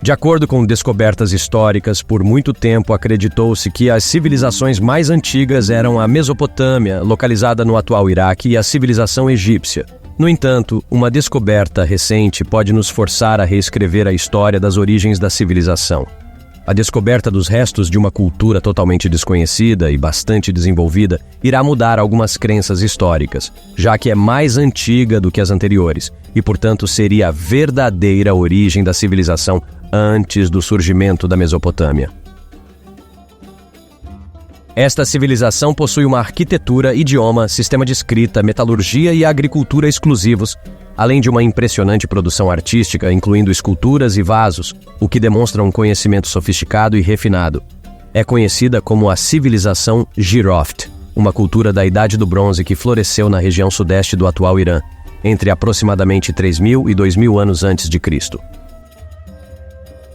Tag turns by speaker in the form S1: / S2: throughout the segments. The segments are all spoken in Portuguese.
S1: De acordo com descobertas históricas, por muito tempo acreditou-se que as civilizações mais antigas eram a Mesopotâmia, localizada no atual Iraque, e a civilização egípcia. No entanto, uma descoberta recente pode nos forçar a reescrever a história das origens da civilização. A descoberta dos restos de uma cultura totalmente desconhecida e bastante desenvolvida irá mudar algumas crenças históricas, já que é mais antiga do que as anteriores e, portanto, seria a verdadeira origem da civilização antes do surgimento da Mesopotâmia. Esta civilização possui uma arquitetura, idioma, sistema de escrita, metalurgia e agricultura exclusivos, além de uma impressionante produção artística, incluindo esculturas e vasos, o que demonstra um conhecimento sofisticado e refinado. É conhecida como a civilização Giroft, uma cultura da Idade do Bronze que floresceu na região sudeste do atual Irã, entre aproximadamente 3.000 e 2.000 anos antes de Cristo.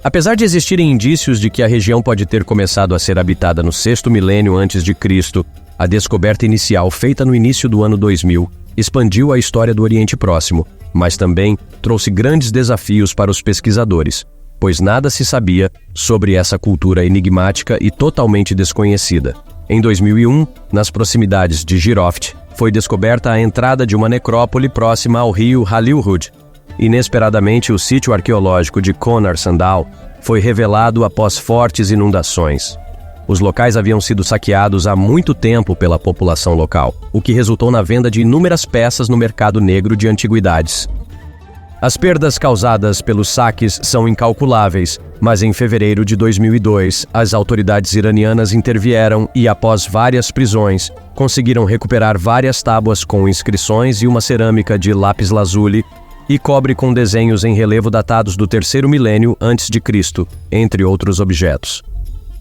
S1: Apesar de existirem indícios de que a região pode ter começado a ser habitada no 6º milênio antes de Cristo, a descoberta inicial feita no início do ano 2000 expandiu a história do Oriente Próximo, mas também trouxe grandes desafios para os pesquisadores, pois nada se sabia sobre essa cultura enigmática e totalmente desconhecida. Em 2001, nas proximidades de Giroft, foi descoberta a entrada de uma necrópole próxima ao rio Halilhud. Inesperadamente, o sítio arqueológico de Konar Sandal foi revelado após fortes inundações. Os locais haviam sido saqueados há muito tempo pela população local, o que resultou na venda de inúmeras peças no mercado negro de antiguidades. As perdas causadas pelos saques são incalculáveis, mas em fevereiro de 2002, as autoridades iranianas intervieram e, após várias prisões, conseguiram recuperar várias tábuas com inscrições e uma cerâmica de lápis-lazuli e cobre com desenhos em relevo datados do 3º milênio antes de Cristo, entre outros objetos.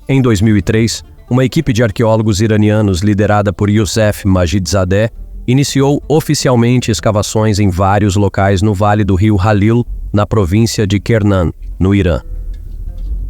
S1: Em 2003, uma equipe de arqueólogos iranianos liderada por Youssef Majid-Zadeh iniciou oficialmente escavações em vários locais no vale do rio Halil, na província de Kernan, no Irã.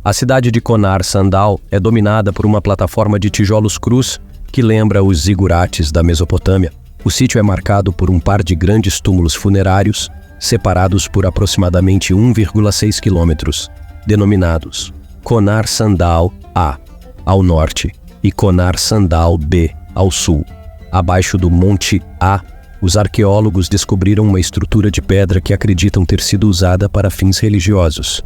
S1: A cidade de Konar Sandal é dominada por uma plataforma de tijolos crus que lembra os zigurates da Mesopotâmia. O sítio é marcado por um par de grandes túmulos funerários separados por aproximadamente 1,6 quilômetros, denominados Konar Sandal A, ao norte, e Konar Sandal B, ao sul. Abaixo do Monte A, os arqueólogos descobriram uma estrutura de pedra que acreditam ter sido usada para fins religiosos.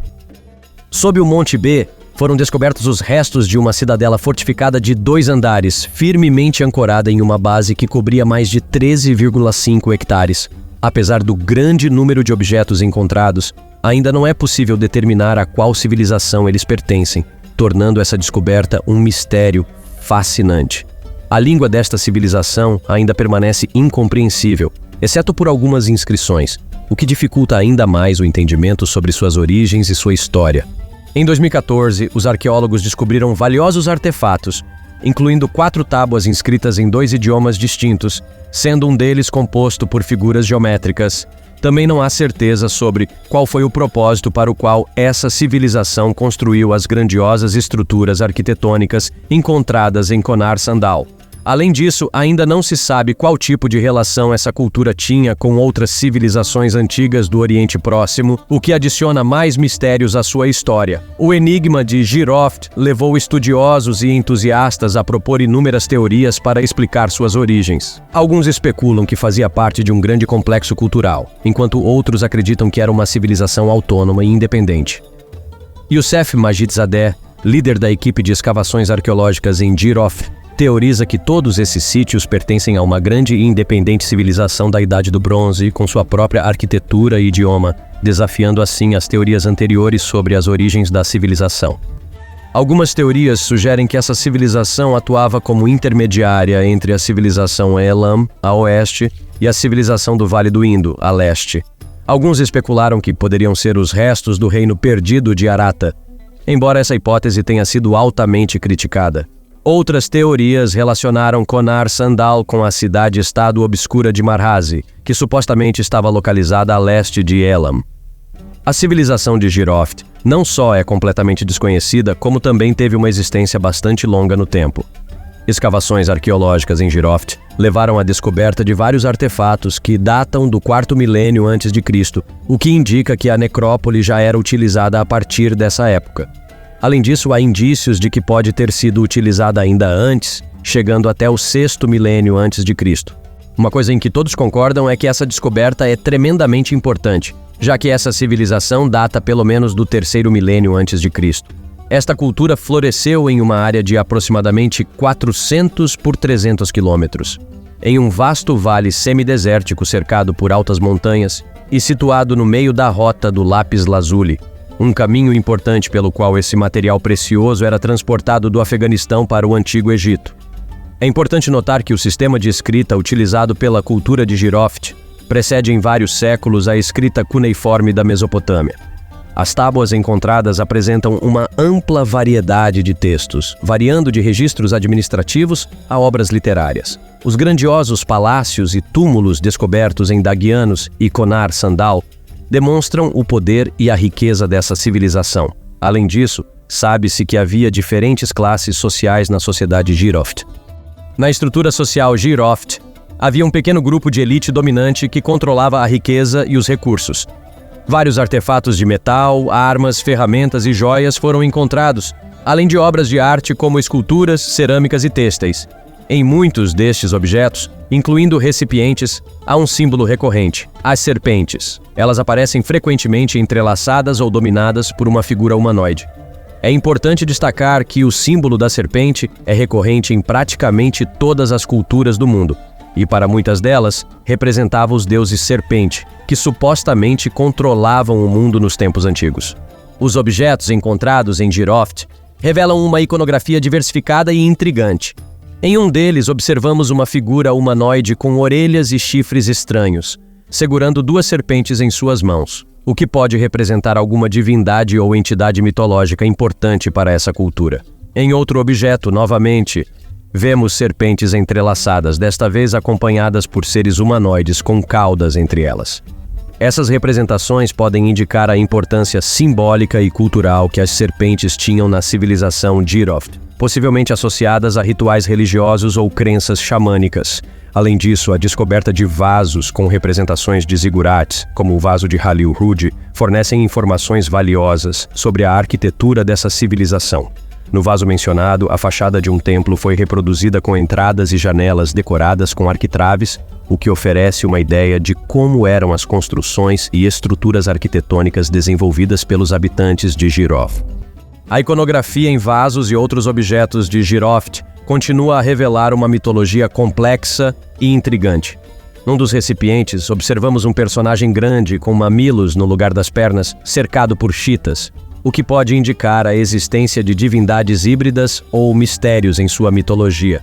S1: Sob o Monte B, foram descobertos os restos de uma cidadela fortificada de 2 andares, firmemente ancorada em uma base que cobria mais de 13,5 hectares. Apesar do grande número de objetos encontrados, ainda não é possível determinar a qual civilização eles pertencem, tornando essa descoberta um mistério fascinante. A língua desta civilização ainda permanece incompreensível, exceto por algumas inscrições, o que dificulta ainda mais o entendimento sobre suas origens e sua história. Em 2014, os arqueólogos descobriram valiosos artefatos, incluindo 4 tábuas inscritas em 2 idiomas distintos, sendo um deles composto por figuras geométricas. Também não há certeza sobre qual foi o propósito para o qual essa civilização construiu as grandiosas estruturas arquitetônicas encontradas em Konar Sandal. Além disso, ainda não se sabe qual tipo de relação essa cultura tinha com outras civilizações antigas do Oriente Próximo, o que adiciona mais mistérios à sua história. O enigma de Giroft levou estudiosos e entusiastas a propor inúmeras teorias para explicar suas origens. Alguns especulam que fazia parte de um grande complexo cultural, enquanto outros acreditam que era uma civilização autônoma e independente. Youssef Majid-Zadeh, líder da equipe de escavações arqueológicas em Giroft, teoriza que todos esses sítios pertencem a uma grande e independente civilização da Idade do Bronze, com sua própria arquitetura e idioma, desafiando assim as teorias anteriores sobre as origens da civilização. Algumas teorias sugerem que essa civilização atuava como intermediária entre a civilização Elam, a oeste, e a civilização do Vale do Indo, a leste. Alguns especularam que poderiam ser os restos do reino perdido de Arata, embora essa hipótese tenha sido altamente criticada. Outras teorias relacionaram Konar Sandal com a cidade-estado obscura de Marhazi, que supostamente estava localizada a leste de Elam. A civilização de Giroft não só é completamente desconhecida, como também teve uma existência bastante longa no tempo. Escavações arqueológicas em Giroft levaram à descoberta de vários artefatos que datam do 4º milênio antes de Cristo, o que indica que a necrópole já era utilizada a partir dessa época. Além disso, há indícios de que pode ter sido utilizada ainda antes, chegando até o 6º milênio antes de Cristo. Uma coisa em que todos concordam é que essa descoberta é tremendamente importante, já que essa civilização data pelo menos do 3º milênio antes de Cristo. Esta cultura floresceu em uma área de aproximadamente 400 por 300 quilômetros, em um vasto vale semidesértico cercado por altas montanhas e situado no meio da rota do lápis lazuli, um caminho importante pelo qual esse material precioso era transportado do Afeganistão para o Antigo Egito. É importante notar que o sistema de escrita utilizado pela cultura de Giroft precede em vários séculos a escrita cuneiforme da Mesopotâmia. As tábuas encontradas apresentam uma ampla variedade de textos, variando de registros administrativos a obras literárias. Os grandiosos palácios e túmulos descobertos em Dagianos e Konar Sandal demonstram o poder e a riqueza dessa civilização. Além disso, sabe-se que havia diferentes classes sociais na sociedade Giroft. Na estrutura social Giroft, havia um pequeno grupo de elite dominante que controlava a riqueza e os recursos. Vários artefatos de metal, armas, ferramentas e joias foram encontrados, além de obras de arte como esculturas, cerâmicas e têxteis. Em muitos destes objetos, incluindo recipientes, há um símbolo recorrente: as serpentes. Elas aparecem frequentemente entrelaçadas ou dominadas por uma figura humanoide. É importante destacar que o símbolo da serpente é recorrente em praticamente todas as culturas do mundo, e para muitas delas, representava os deuses serpente, que supostamente controlavam o mundo nos tempos antigos. Os objetos encontrados em Giroft revelam uma iconografia diversificada e intrigante. Em um deles, observamos uma figura humanoide com orelhas e chifres estranhos, segurando 2 serpentes em suas mãos, o que pode representar alguma divindade ou entidade mitológica importante para essa cultura. Em outro objeto, novamente, vemos serpentes entrelaçadas, desta vez acompanhadas por seres humanoides com caudas entre elas. Essas representações podem indicar a importância simbólica e cultural que as serpentes tinham na civilização Giroft, possivelmente associadas a rituais religiosos ou crenças xamânicas. Além disso, a descoberta de vasos com representações de zigurates, como o vaso de Halil-Hud, fornecem informações valiosas sobre a arquitetura dessa civilização. No vaso mencionado, a fachada de um templo foi reproduzida com entradas e janelas decoradas com arquitraves, o que oferece uma ideia de como eram as construções e estruturas arquitetônicas desenvolvidas pelos habitantes de Giroft. A iconografia em vasos e outros objetos de Giroft continua a revelar uma mitologia complexa e intrigante. Num dos recipientes, observamos um personagem grande com mamilos no lugar das pernas, cercado por chitas, o que pode indicar a existência de divindades híbridas ou mistérios em sua mitologia.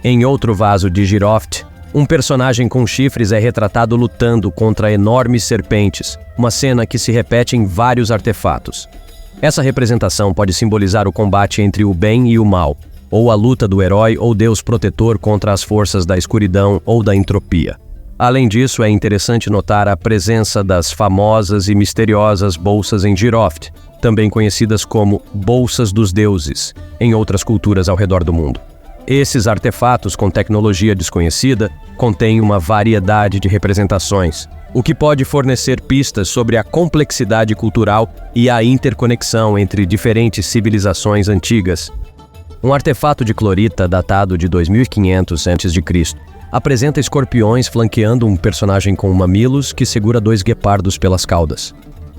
S1: Em outro vaso de Giroft, um personagem com chifres é retratado lutando contra enormes serpentes, uma cena que se repete em vários artefatos. Essa representação pode simbolizar o combate entre o bem e o mal, ou a luta do herói ou deus protetor contra as forças da escuridão ou da entropia. Além disso, é interessante notar a presença das famosas e misteriosas bolsas em Giroft, também conhecidas como bolsas dos deuses, em outras culturas ao redor do mundo. Esses artefatos com tecnologia desconhecida contêm uma variedade de representações, o que pode fornecer pistas sobre a complexidade cultural e a interconexão entre diferentes civilizações antigas. Um artefato de clorita datado de 2500 a.C. apresenta escorpiões flanqueando um personagem com mamilos que segura 2 guepardos pelas caudas.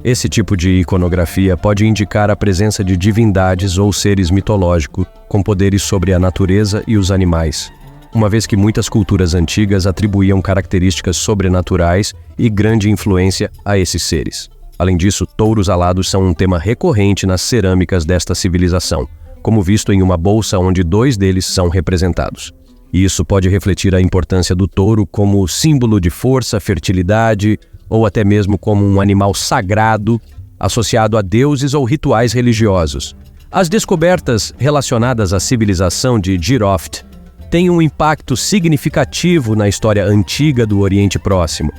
S1: Esse tipo de iconografia pode indicar a presença de divindades ou seres mitológicos com poderes sobre a natureza e os animais, uma vez que muitas culturas antigas atribuíam características sobrenaturais e grande influência a esses seres. Além disso, touros alados são um tema recorrente nas cerâmicas desta civilização, como visto em uma bolsa onde 2 deles são representados. Isso pode refletir a importância do touro como símbolo de força, fertilidade, ou até mesmo como um animal sagrado associado a deuses ou rituais religiosos. As descobertas relacionadas à civilização de Giroft têm um impacto significativo na história antiga do Oriente Próximo.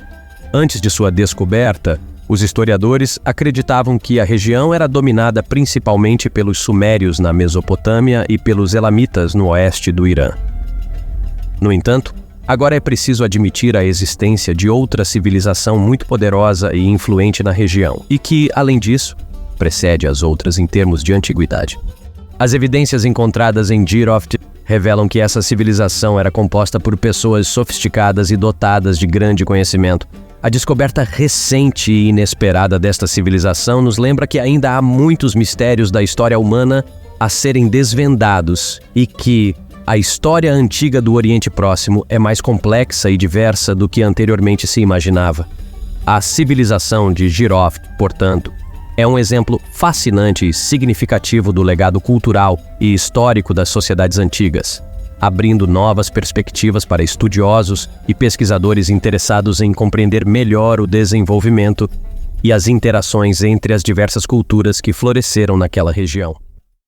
S1: Antes de sua descoberta, Os historiadores acreditavam que a região era dominada principalmente pelos sumérios na Mesopotâmia e pelos elamitas no oeste do Irã. No entanto, agora é preciso admitir a existência de outra civilização muito poderosa e influente na região, e que, além disso, precede as outras em termos de antiguidade. As evidências encontradas em Jiroft revelam que essa civilização era composta por pessoas sofisticadas e dotadas de grande conhecimento. A descoberta recente e inesperada desta civilização nos lembra que ainda há muitos mistérios da história humana a serem desvendados e que a história antiga do Oriente Próximo é mais complexa e diversa do que anteriormente se imaginava. A civilização de Jiroft, portanto, é um exemplo fascinante e significativo do legado cultural e histórico das sociedades antigas, abrindo novas perspectivas para estudiosos e pesquisadores interessados em compreender melhor o desenvolvimento e as interações entre as diversas culturas que floresceram naquela região.